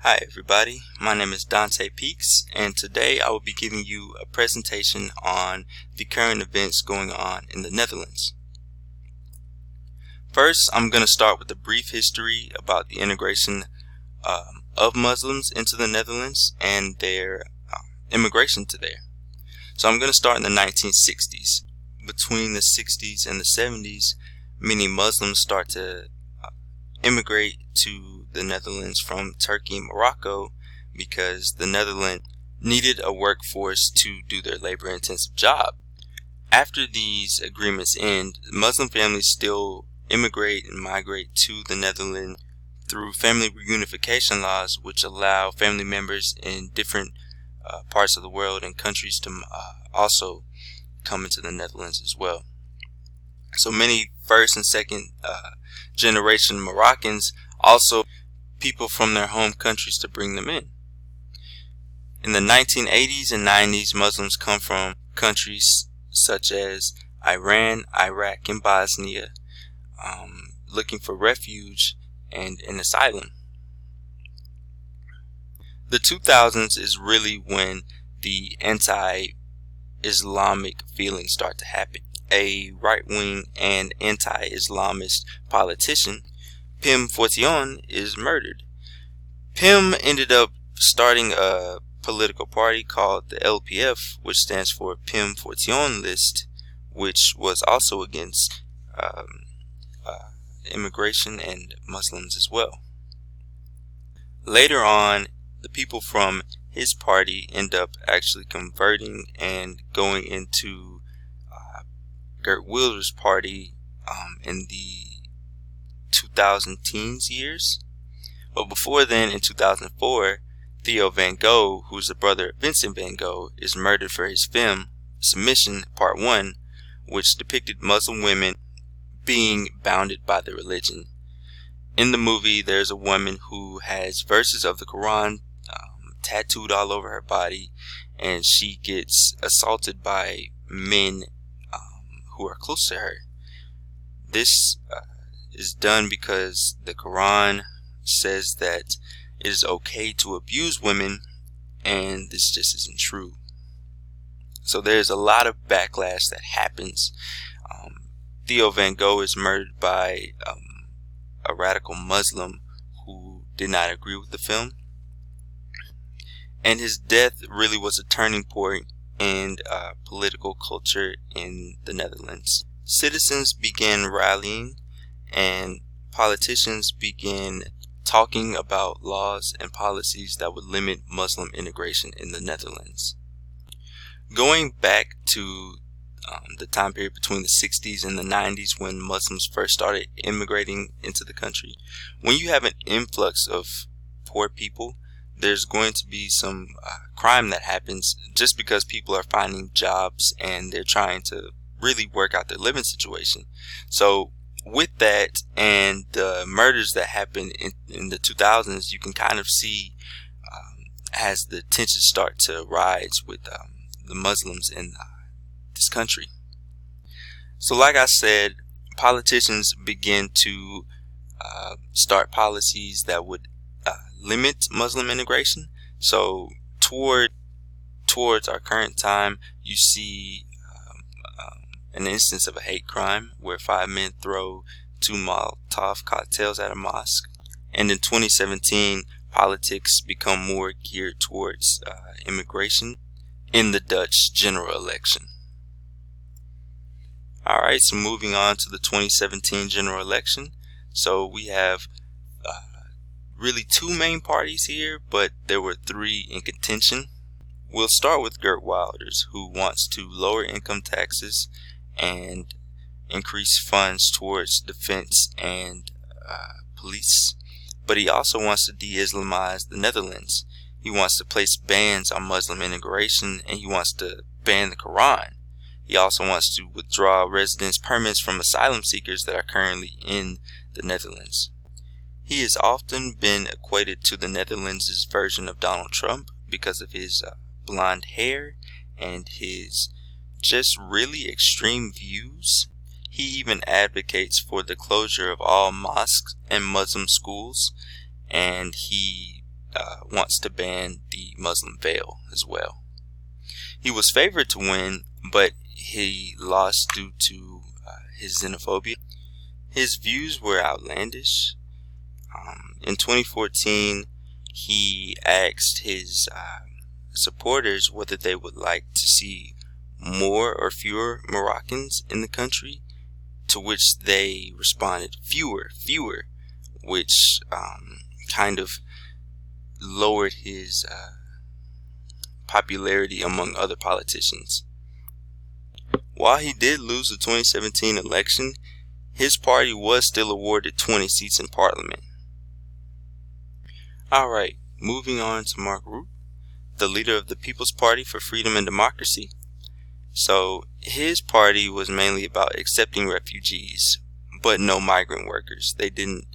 Hi everybody, my name is Dant'e Peaks, and today I will be giving you a presentation on the current events going on in the Netherlands. First, I'm going to start with a brief history about the integration of Muslims into the Netherlands and their immigration to there. So I'm going to start in the 1960s. Between the 60s and the 70s, many Muslims start to immigrate to the Netherlands from Turkey and Morocco because the Netherlands needed a workforce to do their labor-intensive job. After these agreements end, Muslim families still immigrate and migrate to the Netherlands through family reunification laws, which allow family members in different parts of the world and countries to also come into the Netherlands as well. So many first and second generation Moroccans also people from their home countries to bring them in. In the 1980s and 90s, Muslims come from countries such as Iran, Iraq, and Bosnia, looking for refuge and an asylum. The 2000s is really when the anti-Islamic feelings start to happen. A right-wing and anti-Islamist politician, Pim Fortuyn, is murdered. Pim ended up starting a political party called the LPF, which stands for Pim Fortuyn List, which was also against immigration and Muslims as well. Later on, the people from his party end up actually converting and going into Geert Wilders' party in the 2000 teens years. But before then, in 2004, Theo van Gogh, who's the brother of Vincent van Gogh, is murdered for his film Submission Part 1, which depicted Muslim women being bounded by their religion. In the movie, there's a woman who has verses of the Quran tattooed all over her body, and she gets assaulted by men who are close to her. This is done because the Quran says that it is okay to abuse women, and this just isn't true. So there's a lot of backlash that happens. Theo van Gogh is murdered by a radical Muslim who did not agree with the film, and his death really was a turning point in political culture in the Netherlands. Citizens began rallying and politicians began talking about laws and policies that would limit Muslim integration in the Netherlands. Going back to the time period between the 60s and the 90s, when Muslims first started immigrating into the country, when you have an influx of poor people, there's going to be some crime that happens just because people are finding jobs and they're trying to really work out their living situation. So with that and the murders that happened in the 2000s, you can kind of see as the tensions start to rise with the Muslims in this country. So like I said, politicians begin to start policies that would limit Muslim integration. So towards our current time, you see an instance of a hate crime where 5 men throw 2 Molotov cocktails at a mosque. And in 2017, politics become more geared towards immigration in the Dutch general election. Alright, so moving on to the 2017 general election. So we have really 2 main parties here, but there were 3 in contention. We'll start with Geert Wilders, who wants to lower income taxes and increase funds towards defense and police. But he also wants to de-Islamize the Netherlands. He wants to place bans on Muslim integration, and he wants to ban the Quran. He also wants to withdraw residence permits from asylum seekers that are currently in the Netherlands. He has often been equated to the Netherlands' version of Donald Trump because of his blonde hair and his just really extreme views. He even advocates for the closure of all mosques and Muslim schools, and he wants to ban the Muslim veil as well. He was favored to win, but he lost due to his xenophobia. His views were outlandish. In 2014, he asked his supporters whether they would like to see more or fewer Moroccans in the country, to which they responded fewer, which kind of lowered his popularity among other politicians. While he did lose the 2017 election, his party was still awarded 20 seats in parliament. Alright, moving on to Mark Rutte, the leader of the People's Party for Freedom and Democracy. So his party was mainly about accepting refugees, but no migrant workers. They didn't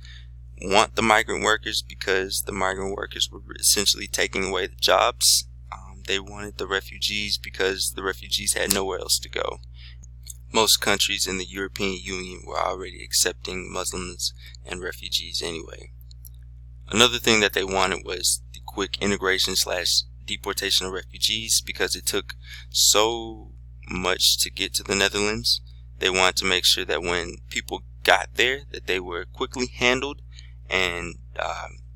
want the migrant workers because the migrant workers were essentially taking away the jobs. They wanted the refugees because the refugees had nowhere else to go. Most countries in the European Union were already accepting Muslims and refugees anyway. Another thing that they wanted was the quick integration / deportation of refugees, because it took so much to get to the Netherlands. They wanted to make sure that when people got there, that they were quickly handled and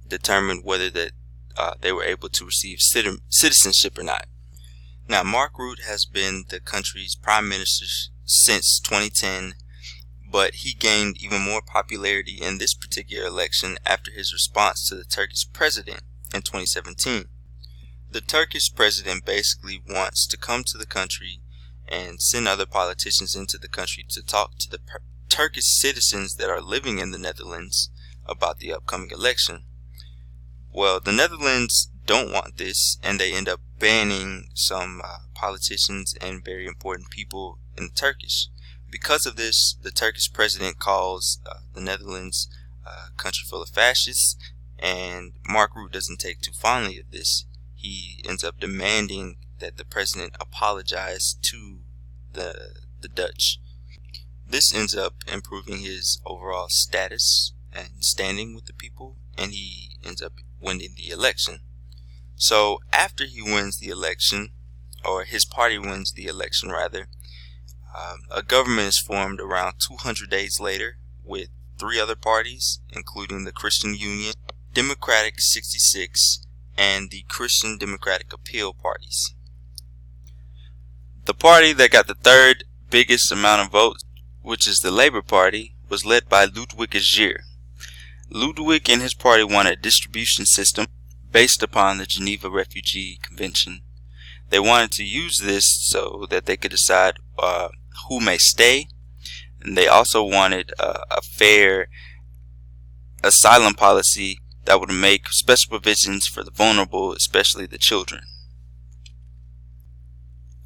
determined whether that they were able to receive citizenship or not. Now, Mark Rutte has been the country's prime minister since 2010, but he gained even more popularity in this particular election after his response to the Turkish president in 2017. The Turkish president basically wants to come to the country and send other politicians into the country to talk to the Turkish citizens that are living in the Netherlands about the upcoming election. Well, the Netherlands don't want this, and they end up banning some politicians and very important people in Turkish. Because of this, the Turkish president calls the Netherlands a country full of fascists, and Mark Rutte doesn't take too fondly of this. He ends up demanding that the president apologize to the Dutch. This ends up improving his overall status and standing with the people, and he ends up winning the election. So after he wins the election, or his party wins the election rather, a government is formed around 200 days later with 3 other parties, including the Christian Union, Democratic 66, and the Christian Democratic Appeal parties. The party that got the 3rd biggest amount of votes, which is the Labour Party, was led by Ludwig Agier. Ludwig and his party wanted a distribution system based upon the Geneva Refugee Convention. They wanted to use this so that they could decide who may stay, and they also wanted a fair asylum policy that would make special provisions for the vulnerable, especially the children.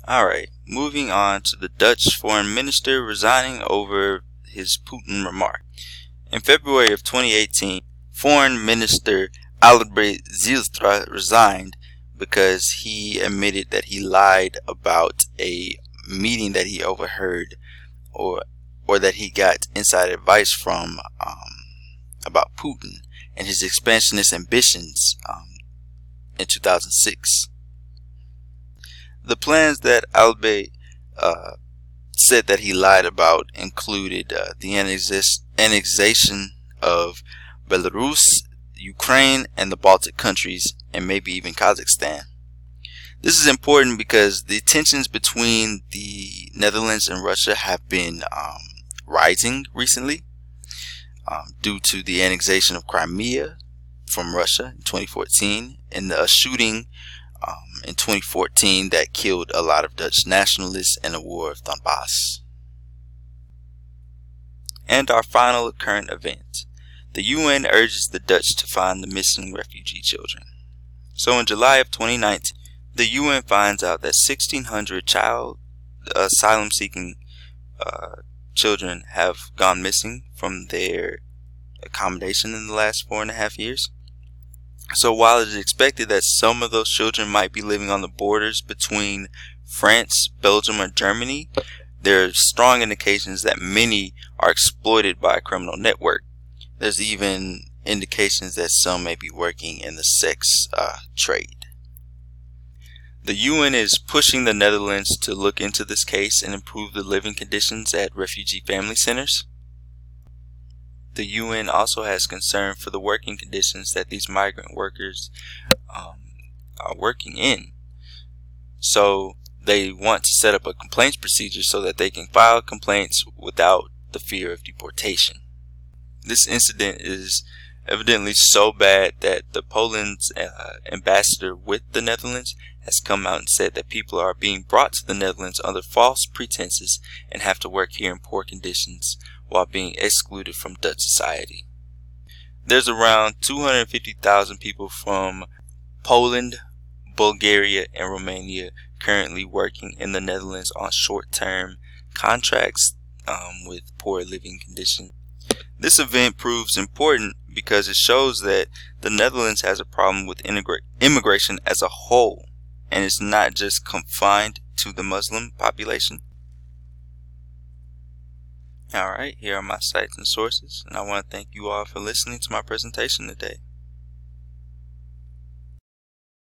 Alright, moving on to the Dutch foreign minister resigning over his Putin remark. In February of 2018, Foreign Minister Albrecht Zijlstra resigned because he admitted that he lied about a meeting that he overheard or that he got inside advice from about Putin and his expansionist ambitions in 2006. The plans that Albrecht said that he lied about included the annexation of Belarus, Ukraine, and the Baltic countries, and maybe even Kazakhstan. This is important because the tensions between the Netherlands and Russia have been rising recently due to the annexation of Crimea from Russia in 2014 and a shooting in 2014 that killed a lot of Dutch nationalists in the War of Donbass. And our final current event. The UN urges the Dutch to find the missing refugee children. So in July of 2019, the UN finds out that 1,600 child asylum-seeking children have gone missing from their accommodation in the last 4.5 years. So while it is expected that some of those children might be living on the borders between France, Belgium, or Germany, there are strong indications that many are exploited by a criminal network. There's even indications that some may be working in the sex trade. The UN is pushing the Netherlands to look into this case and improve the living conditions at refugee family centers. The UN also has concern for the working conditions that these migrant workers are working in. So they want to set up a complaints procedure so that they can file complaints without the fear of deportation. This incident is evidently so bad that the Poland's ambassador with the Netherlands has come out and said that people are being brought to the Netherlands under false pretenses and have to work here in poor conditions while being excluded from Dutch society. There's around 250,000 people from Poland, Bulgaria, and Romania currently working in the Netherlands on short-term contracts with poor living conditions. This event proves important because it shows that the Netherlands has a problem with immigration as a whole, and it's not just confined to the Muslim population. Alright, here are my sites and sources, and I want to thank you all for listening to my presentation today.